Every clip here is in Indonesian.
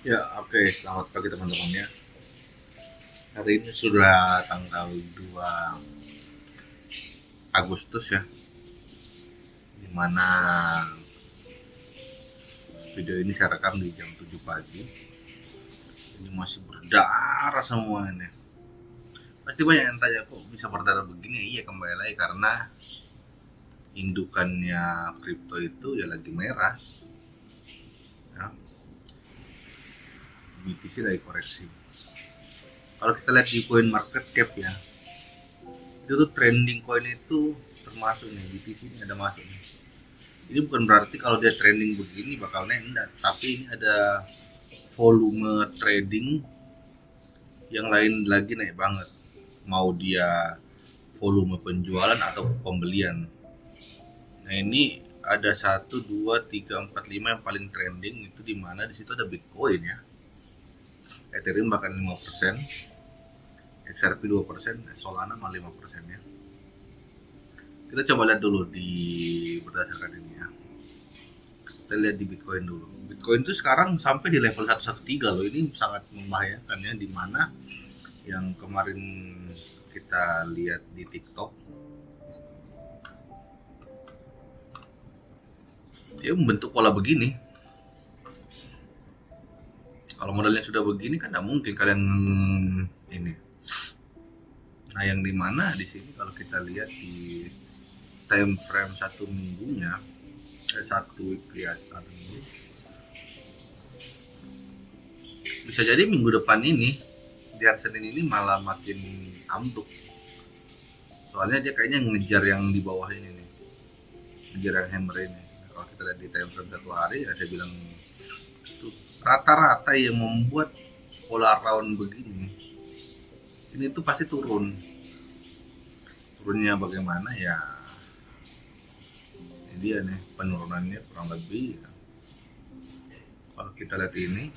Ya, oke. Selamat pagi teman-teman ya. Hari ini sudah tanggal 2 Agustus ya, dimana video ini saya rekam di jam 7 pagi. Ini masih berdarah semuanya. Pasti banyak yang tanya, kok bisa berdarah begini? Iya, kembali lagi karena indukannya kripto itu ya lagi merah. Ya, BTC lagi koreksi. Kalau kita lihat di coin market cap ya, itu tuh trending coin itu termasuk nih BTC ini ada masuk nih. Ini bukan berarti kalau dia trending begini bakal naik, enggak, tapi ini ada volume trading yang lain lagi naik banget, mau dia volume penjualan atau pembelian. Nah ini ada 1, 2, 3, 4, 5 yang paling trending itu, dimana di situ ada Bitcoin ya, Ethereum bahkan 5%, XRP 2%, Solana malah 5% ya. Kita coba lihat dulu di berdasarkan ini ya. Kita lihat di Bitcoin dulu. Bitcoin itu sekarang sampai di level 113 loh. Ini sangat membahayakan ya, di mana yang kemarin kita lihat di TikTok, dia membentuk pola begini. Kalau modalnya sudah begini kan tidak mungkin kalian ini. Nah yang dimana di sini kalau kita lihat di time frame satu minggunya, satu week ya, satu minggu, bisa jadi minggu depan ini di hari Senin ini malah makin ambruk. Soalnya dia kayaknya ngejar yang di bawah ini nih, ngejar yang hammer ini. Nah, kalau kita lihat di time frame satu hari ya, saya bilang itu rata-rata yang membuat pola round begini ini tuh pasti turun. Turunnya bagaimana ya, ini dia nih penurunannya kurang lebih. Kalau kita lihat ini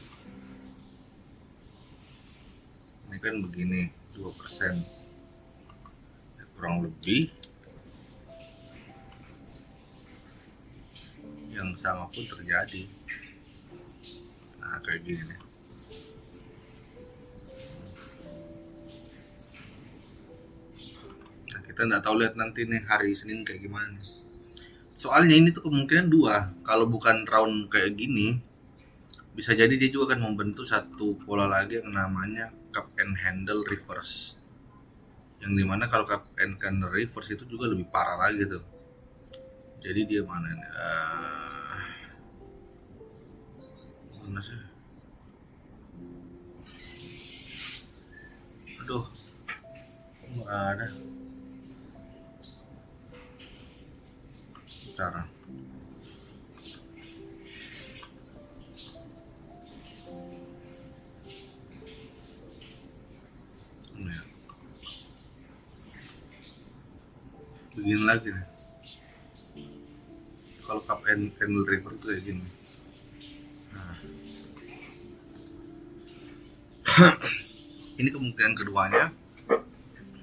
kan begini 2%, ya, kurang lebih yang sama pun terjadi. Nah kayak gini nih. Nah, kita nggak tahu, lihat nanti nih hari Senin kayak gimana nih. Soalnya ini tuh kemungkinan dua, kalau bukan round kayak gini, bisa jadi dia juga akan membentuk satu pola lagi yang namanya cup and handle reverse. Yang dimana kalau cup and handle reverse itu juga lebih parah lagi tuh. Jadi dia mana nih? Mana sih? Aduh, nggak ada. Bentar. Ini ya. Begini lagi nih. Kalau cup and handle reverse itu kayak gini. Nah, ini kemungkinan keduanya.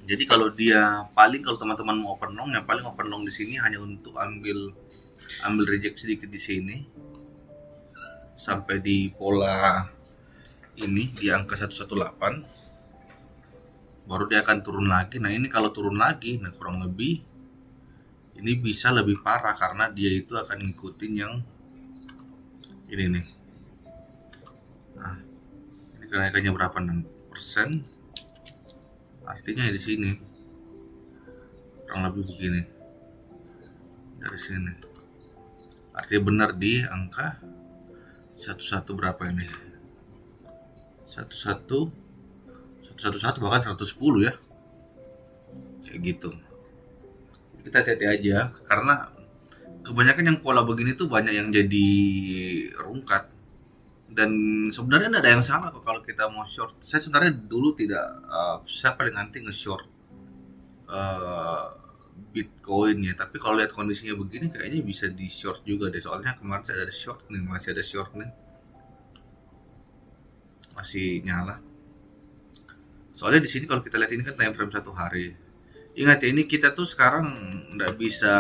Jadi kalau dia paling, kalau teman-teman mau open long, yang paling open long di sini hanya untuk ambil reject sedikit di sini sampai di pola ini di angka 118, baru dia akan turun lagi. Nah ini kalau turun lagi, nah kurang lebih ini bisa lebih parah karena dia itu akan ngikutin yang ini nih. Nah ini kenaikannya berapa, 6%, artinya di sini kurang lebih begini dari sini, artinya benar di angka 11 berapa ini, 11 111 bahkan 110 ya, kayak gitu. Kita hati-hati aja karena kebanyakan yang pola begini tuh banyak yang jadi rungkat. Dan sebenarnya tidak ada yang salah kok kalau kita mau short. Saya sebenarnya dulu tidak, saya paling anti nge-short uh, Bitcoin ya, tapi kalau lihat kondisinya begini kayaknya bisa di short juga deh. Soalnya kemarin saya ada short nih, masih ada short nih, masih nyala. Soalnya di sini kalau kita lihat ini kan time frame satu hari. Ingat ya, ini kita tuh sekarang nggak bisa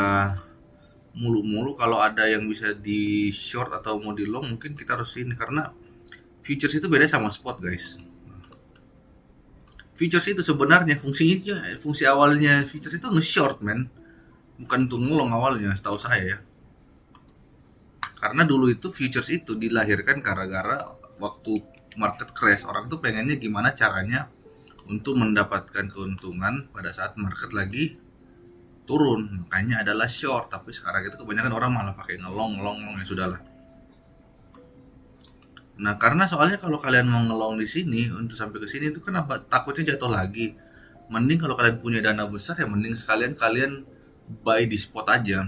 mulu-mulu. Kalau ada yang bisa di short atau mau di long, mungkin kita harus ini, karena Futures itu beda sama spot guys. Futures itu sebenarnya fungsi awalnya futures itu nge-short man, bukan untuk ngelong awalnya setahu saya ya. Karena dulu itu futures itu dilahirkan gara-gara waktu market crash, orang tuh pengennya gimana caranya untuk mendapatkan keuntungan pada saat market lagi turun, makanya adalah short. Tapi sekarang itu kebanyakan orang malah pakai ngelong ya sudahlah. Nah karena soalnya kalau kalian mau ngelong di sini untuk sampai ke sini itu kenapa takutnya jatuh lagi. Mending kalau kalian punya dana besar ya mending sekalian kalian buy di spot aja.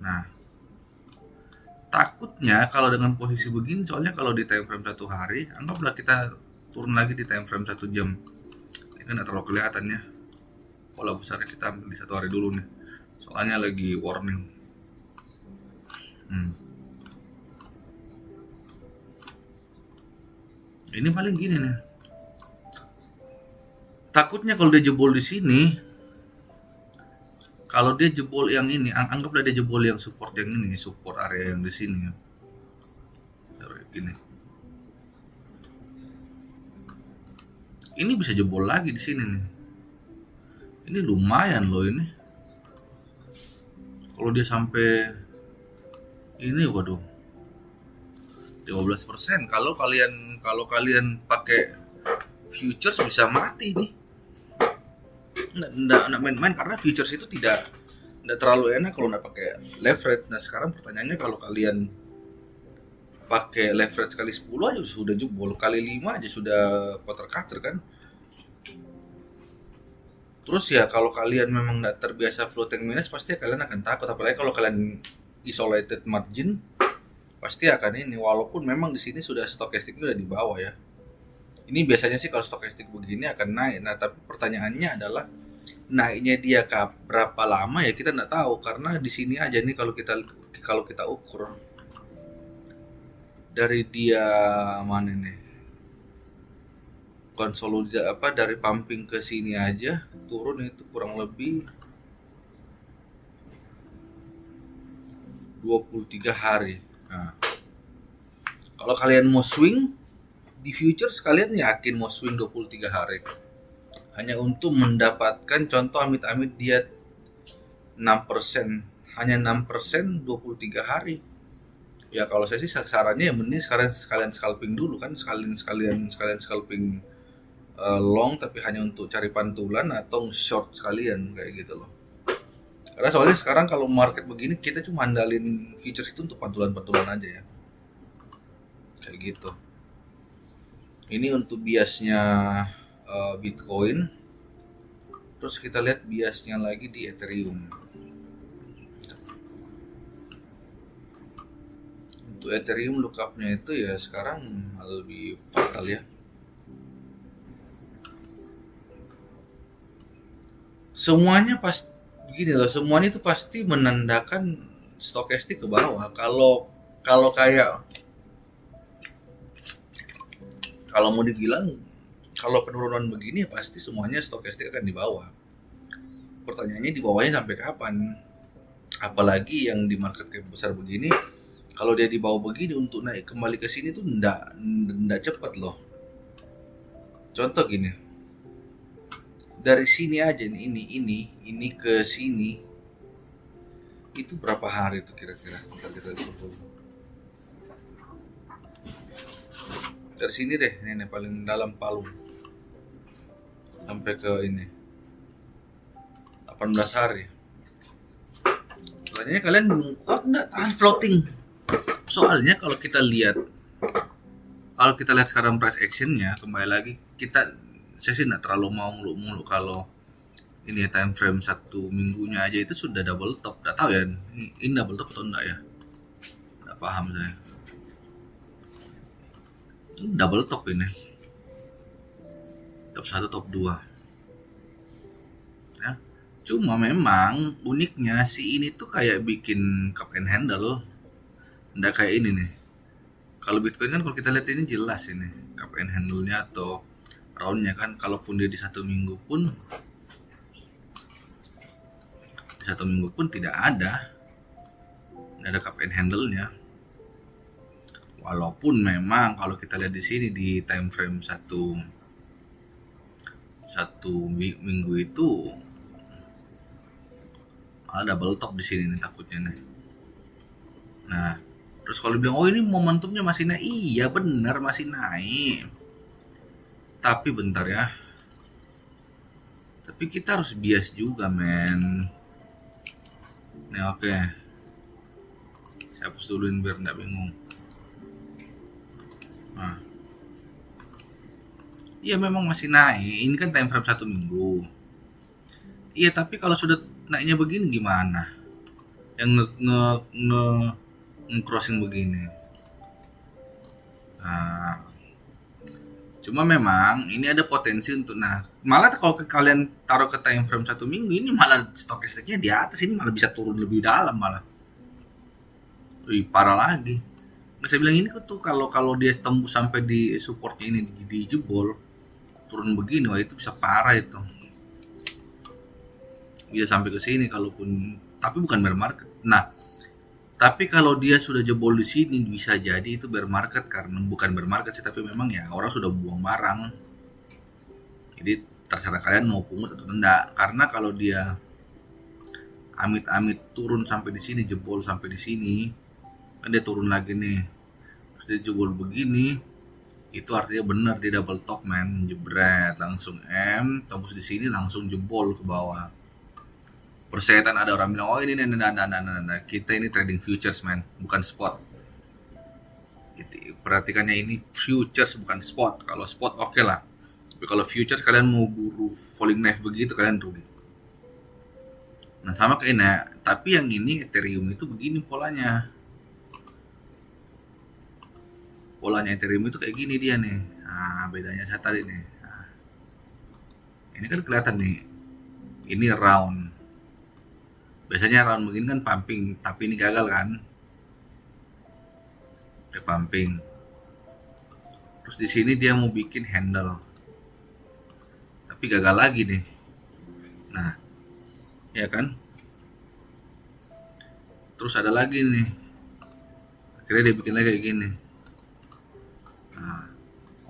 Nah takutnya kalau dengan posisi begini, soalnya kalau di time frame 1 hari, anggaplah kita turun lagi di time frame 1 jam, ini kan nggak terlalu kelihatan ya. Pola besarnya kita ambil di 1 hari dulu nih, soalnya lagi warning. Ini paling gini nih, takutnya kalau dia jebol di sini, kalau dia jebol yang ini, anggaplah dia jebol yang support yang ini, support area yang di sini. Gini. Ini bisa jebol lagi di sini nih. Ini lumayan loh ini. Kalau dia sampai ini waduh. 15%. Kalau kalian pakai futures bisa mati nih. Nggak main-main karena futures itu tidak terlalu enak kalau nggak pakai leverage. Nah sekarang pertanyaannya kalau kalian pakai leverage kali 10 aja sudah jebol, kali 5 aja sudah quarter cutter kan. Terus ya kalau kalian memang nggak terbiasa floating minutes pasti kalian akan takut, apalagi kalau kalian isolated margin pasti akan ini, walaupun memang di sini sudah stokastiknya udah di bawah ya. Ini biasanya sih kalau stokastik begini akan naik. Nah tapi pertanyaannya adalah naiknya dia berapa lama ya kita nggak tahu, karena di sini aja nih kalau kita ukur dari dia mana nih konsolidasi dari pumping ke sini aja turun itu kurang lebih 23 hari. Nah, kalau kalian mau swing di futures, kalian yakin mau swing 23 hari hanya untuk mendapatkan contoh amit-amit dia 6%, hanya 6% 23 hari. Ya kalau saya sih sarannya ya mending sekalian scalping dulu kan, sekalian scalping long tapi hanya untuk cari pantulan atau short sekalian kayak gitu loh. Karena soalnya sekarang kalau market begini kita cuma andalin futures itu untuk pantulan aja ya. Kayak gitu. Ini untuk biasnya Bitcoin. Terus kita lihat biasnya lagi di Ethereum. Untuk Ethereum lookupnya itu ya sekarang lebih fatal ya. Semuanya pasti begini loh, semuanya itu pasti menandakan stokastik ke bawah. Kalau kayak kalau mau dibilang kalau penurunan begini pasti semuanya stokastik akan di bawah. Pertanyaannya di bawahnya sampai kapan? Apalagi yang di market cap besar begini, kalau dia di bawah begini untuk naik kembali ke sini tuh ndak cepat loh. Contoh gini, dari sini aja nih ini ke sini itu berapa hari tuh kira-kira? Kita dari sini deh, ini paling dalam Palu sampai ke ini 18 hari. Soalnya kalian kuat nggak tahan floating? Soalnya kalau kita lihat sekarang price actionnya, kembali lagi saya sih nggak terlalu mau mulu kalau ini time frame 1 minggunya aja itu sudah double top. Nggak tahu ya ini double top atau enggak ya, nggak paham saya. Ini double top ini, top 1 top 2 ya. Cuma memang uniknya si ini tuh kayak bikin cup and handle, nggak kayak ini nih. Kalau Bitcoin kan kalau kita lihat ini jelas ini cup and handle-nya atau roundnya kan, kalaupun dia di 1 minggu pun tidak ada cup and handle-nya. Walaupun memang kalau kita lihat di sini di time frame satu minggu itu malah double top di sini nih takutnya nih. Nah, terus kalau dibilang oh ini momentumnya masih naik, iya benar masih naik. Tapi bentar ya. Tapi kita harus bias juga, men. Nih oke. Saya hapus duluin biar nggak bingung. Nah, iya memang masih naik. Ini kan time frame 1 minggu. Iya, tapi kalau sudah naiknya begini gimana? Yang crossing begini. Nah, cuma memang ini ada potensi untuk malah kalau kalian taruh ke time frame 1 minggu ini malah stokastiknya di atas, ini malah bisa turun lebih dalam malah. Wih, parah lagi. Nah, saya bilang ini tuh kalau dia tembus sampai di supportnya ini di jebol turun begini, wah itu bisa parah itu. Bisa sampai ke sini kalaupun, tapi bukan bear market. Nah, tapi kalau dia sudah jebol di sini bisa jadi itu bear market, karena bukan bear market sih, tapi memang ya orang sudah buang barang. Jadi terserah kalian mau pungut atau enggak. Karena kalau dia amit-amit turun sampai di sini, jebol sampai di sini, kan dia turun lagi nih. Terus dia jebol begini, itu artinya benar dia double top, man. Jebret langsung M, tembus di sini langsung jebol ke bawah. Persetan ada orang bilang oh ini kita ini trading futures, man, bukan spot. Perhatikannya, ini futures bukan spot. Kalau spot oke lah, tapi kalau futures kalian mau buru falling knife begitu kalian rugi. Nah sama kayak ini, tapi yang ini Ethereum itu begini polanya. Polanya Ethereum itu kayak gini dia nih. Nah bedanya saya tadi nih. Nah, ini kan kelihatan nih, ini round. Biasanya round begini kan pumping, tapi ini gagal kan? Dia pumping. Terus di sini dia mau bikin handle, tapi gagal lagi nih. Nah, ya kan? Terus ada lagi nih. Akhirnya dia bikin lagi kayak gini. Nah,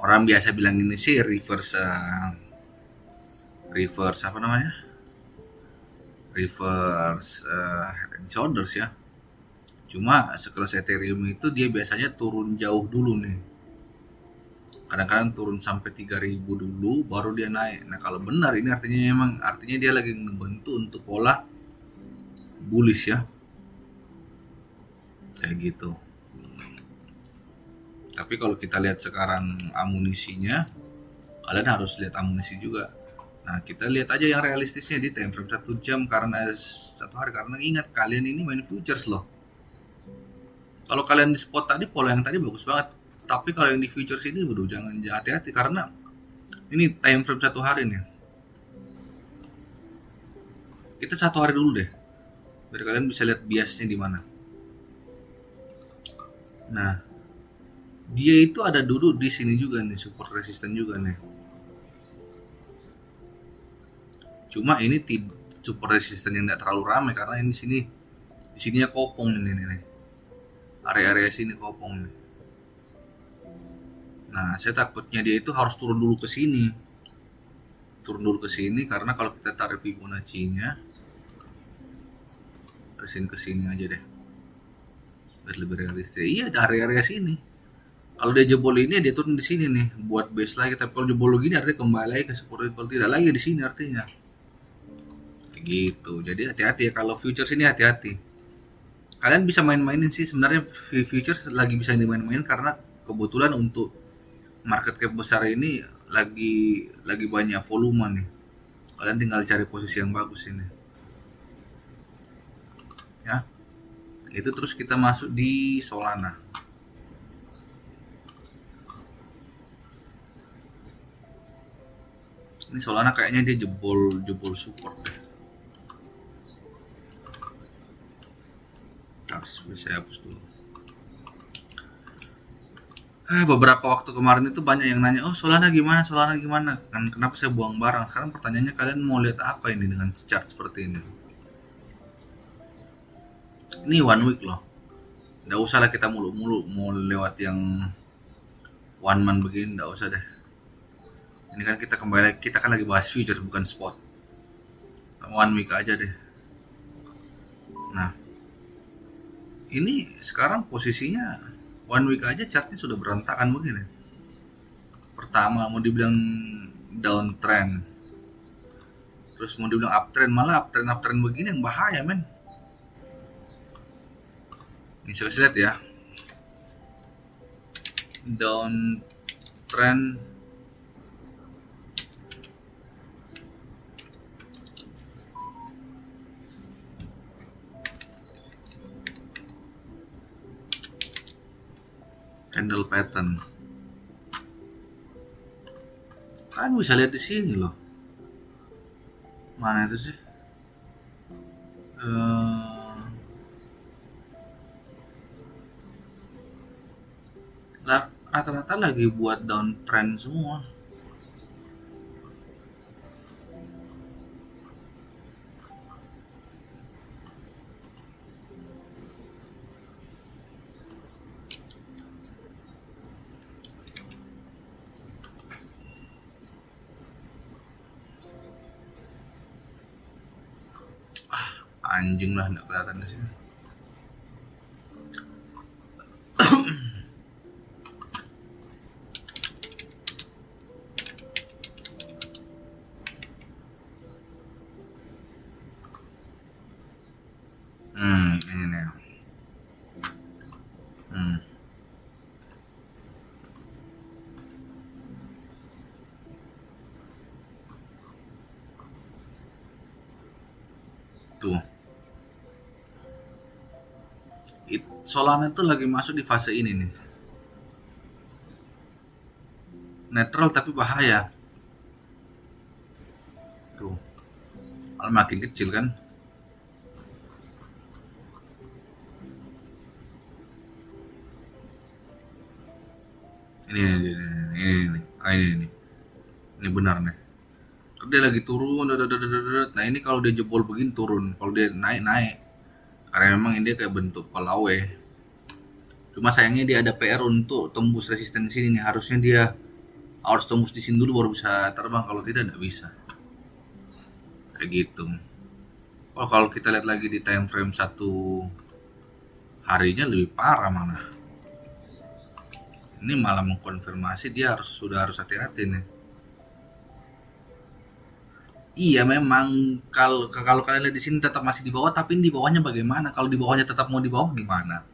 orang biasa bilang ini sih reverse apa namanya? Reverse head and shoulders ya. Cuma sekelas Ethereum itu dia biasanya turun jauh dulu nih. Kadang-kadang turun sampai 3.000 dulu baru dia naik. Nah kalau benar ini artinya dia lagi ngebentuk untuk pola bullish ya. Kayak gitu. Tapi kalau kita lihat sekarang amunisinya, kalian harus lihat amunisi juga. Nah kita lihat aja yang realistisnya di time frame 1 jam karena 1 hari, karena ingat kalian ini main futures loh. Kalau kalian di spot tadi, pola yang tadi bagus banget, tapi kalau yang di futures ini waduh jangan hati-hati, karena ini time frame 1 hari nih. Kita 1 hari dulu deh biar kalian bisa lihat biasnya di mana. Nah dia itu ada dulu di sini juga nih, support resisten juga nih. Cuma ini support resisten yang tidak terlalu ramai karena ini di sininya kopong ini nih. Area-area sini kopong nih. Nah, saya takutnya dia itu harus turun dulu ke sini. Turun dulu ke sini karena kalau kita tarik Fibonacci-nya ke sini aja deh. Biar lebih realistis. Iya, ada area-area sini. Kalau dia jebol ini dia turun di sini nih buat base lagi, tapi kalau jebol gini artinya kembali lagi ke support, kalau tidak lagi di sini artinya. Gitu. Jadi hati-hati ya kalau futures ini, hati-hati. Kalian bisa main-mainin sih sebenarnya, futures lagi bisa dimain-main karena kebetulan untuk market cap besar ini lagi banyak volume nih. Kalian tinggal cari posisi yang bagus ini. Ya. Itu terus kita masuk di Solana. Ini Solana kayaknya dia jebol support deh. Saya hapus dulu. Beberapa waktu kemarin itu banyak yang nanya, oh Solana gimana kan, kenapa saya buang barang. Sekarang pertanyaannya, kalian mau lihat apa ini dengan chart seperti ini? Ini 1 week loh. Nggak usah lah kita mulu-mulu mau lewat yang one man begini, nggak usah deh. Ini kan kita kembali, kita kan lagi bahas future bukan spot. One week aja deh. Nah, ini sekarang posisinya one week aja chartnya sudah berantakan begini. Pertama mau dibilang downtrend, terus mau dibilang uptrend, malah uptrend begini yang bahaya men. Ini saya lihat ya, downtrend candle pattern. Kan bisa lihat di sini loh. Mana itu sih? Rata-rata lagi buat downtrend semua. Anjing lah, nggak kelihatan di sini. Ini nih. Tuh. Solana tuh lagi masuk di fase ini nih. Netral tapi bahaya. Tuh. Makin kecil kan. Ini benar nih. Dia lagi turun, nah ini kalau dia jebol begini turun, kalau dia naik, karena memang ini kayak bentuk pelawe. Cuma sayangnya dia ada PR untuk tembus resistensi ini, harusnya dia harus tembus di sini dulu baru bisa terbang, kalau tidak bisa. Kayak gitu. Oh, kalau kita lihat lagi di time frame 1 harinya lebih parah malah. Ini malah mengkonfirmasi dia sudah harus hati-hati nih. Iya memang kalau kalian lihat di sini tetap masih di bawah, tapi di bawahnya bagaimana? Kalau di bawahnya tetap mau di bawah gimana?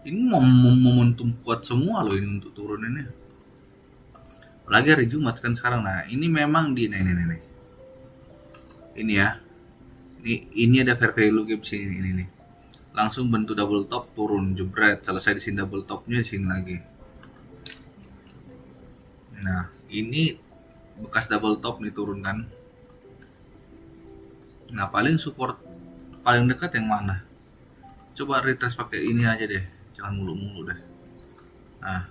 Ini momentum kuat semua loh ini untuk turun ini. Lagi hari Jumat kan sekarang. Nah ini memang di ini ya. Ini ada fair value gap sini ini nih. Langsung bentuk double top turun jebret, selesai di sini double topnya di sini lagi. Nah ini bekas double top nih turun kan. Nah paling support paling dekat yang mana? Coba retrace pakai ini aja deh, jangan mulu-mulu deh. Nah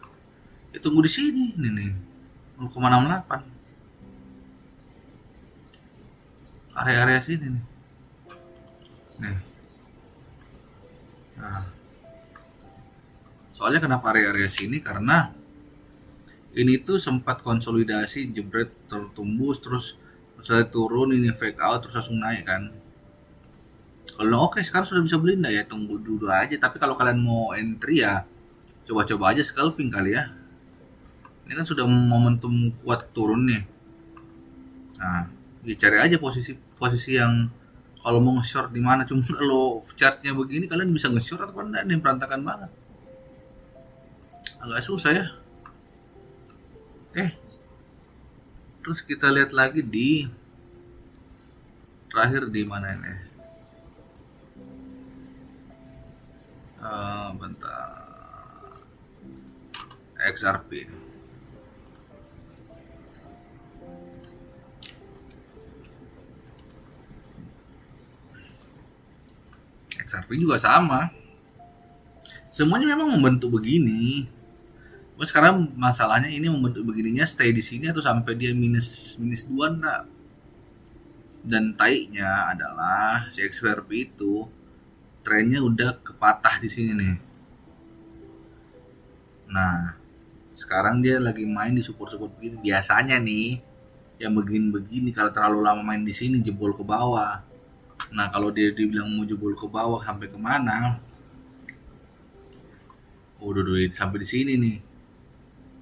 tunggu di sini nih 0,68 area-area sini nih. Nah soalnya kenapa area-area sini, karena ini tuh sempat konsolidasi jebret tertumbus terus saya turun, ini fake out terus langsung naik kan. Kalau oke sekarang sudah bisa beli enggak ya, tunggu dulu aja. Tapi kalau kalian mau entry ya coba-coba aja scalping kali ya. Ini kan sudah momentum kuat turun nih. Nah cari aja posisi yang kalau mau nge-short di mana. Cuma kalau chartnya begini kalian bisa nge-short atau enggak nih, berantakan banget. Agak susah ya. Oke. Terus kita lihat lagi di terakhir di mana ini? Bentar. XRP. XRP juga sama. Semuanya memang membentuk begini. Sekarang masalahnya ini membentuk begininya stay di sini atau sampai dia minus 2 enggak. Dan taiknya adalah si XRP itu trennya udah kepatah di sini nih. Nah, sekarang dia lagi main di support-support begini. Biasanya nih, yang begini-begini kalau terlalu lama main di sini jebol ke bawah. Nah, kalau dia dibilang mau jebol ke bawah sampai kemana? Oh, udah sampai di sini nih.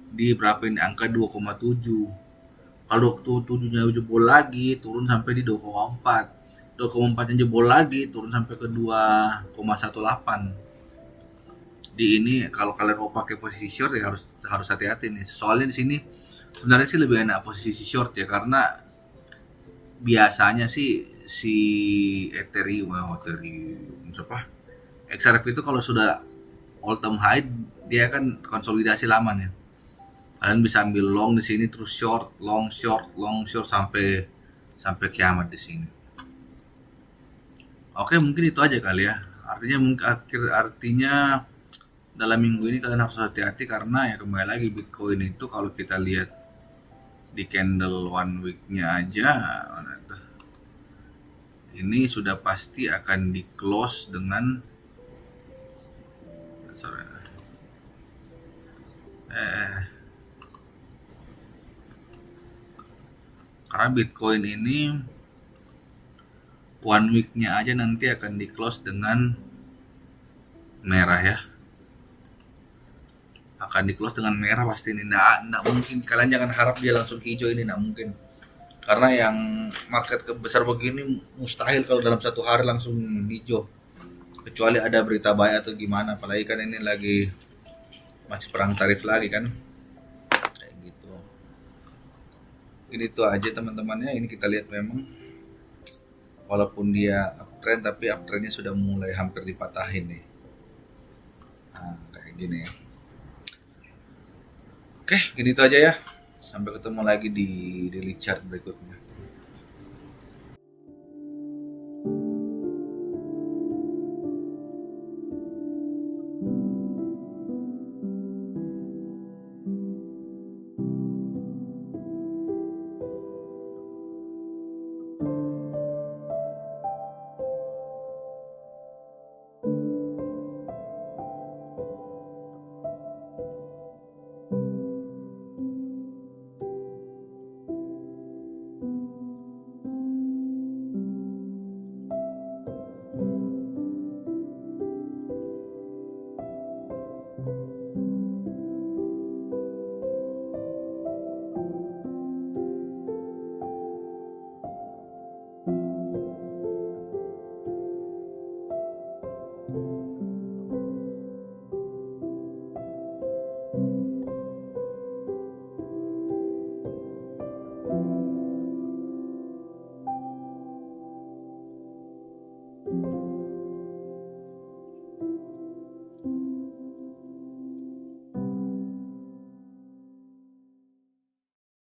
Di berapa ini? Angka 2,7. Kalau 2,7-nya jebol lagi, turun sampai di 2,4. 2,4-nya jebol lagi, turun sampai ke 2,18. Di ini kalau kalian mau pakai posisi short ya harus hati-hati nih. Soalnya di sini sebenarnya sih lebih enak posisi short ya, karena biasanya sih si Ethereum apa XRP itu kalau sudah all time high dia kan konsolidasi lama nih. Kalian bisa ambil long di sini terus short, long short, long short sampai sampai kiamat di sini. Oke, mungkin itu aja kali ya. Artinya dalam minggu ini kalian harus hati-hati karena ya kembali lagi Bitcoin itu kalau kita lihat di candle one week-nya aja ini sudah pasti akan di close dengan karena Bitcoin ini one week-nya aja nanti akan di close dengan merah ya, akan di close dengan merah pasti ini. Nggak mungkin, kalian jangan harap dia langsung hijau, ini nggak mungkin, karena yang market besar begini mustahil kalau dalam satu hari langsung hijau, kecuali ada berita baik atau gimana, apalagi kan ini lagi masih perang tarif lagi kan kayak gitu. Ini tuh aja teman-temannya, ini kita lihat memang walaupun dia uptrend tapi uptrendnya sudah mulai hampir dipatahin nih. Nah, kayak gini ya. Oke, gini itu aja ya. Sampai ketemu lagi di daily chart berikutnya.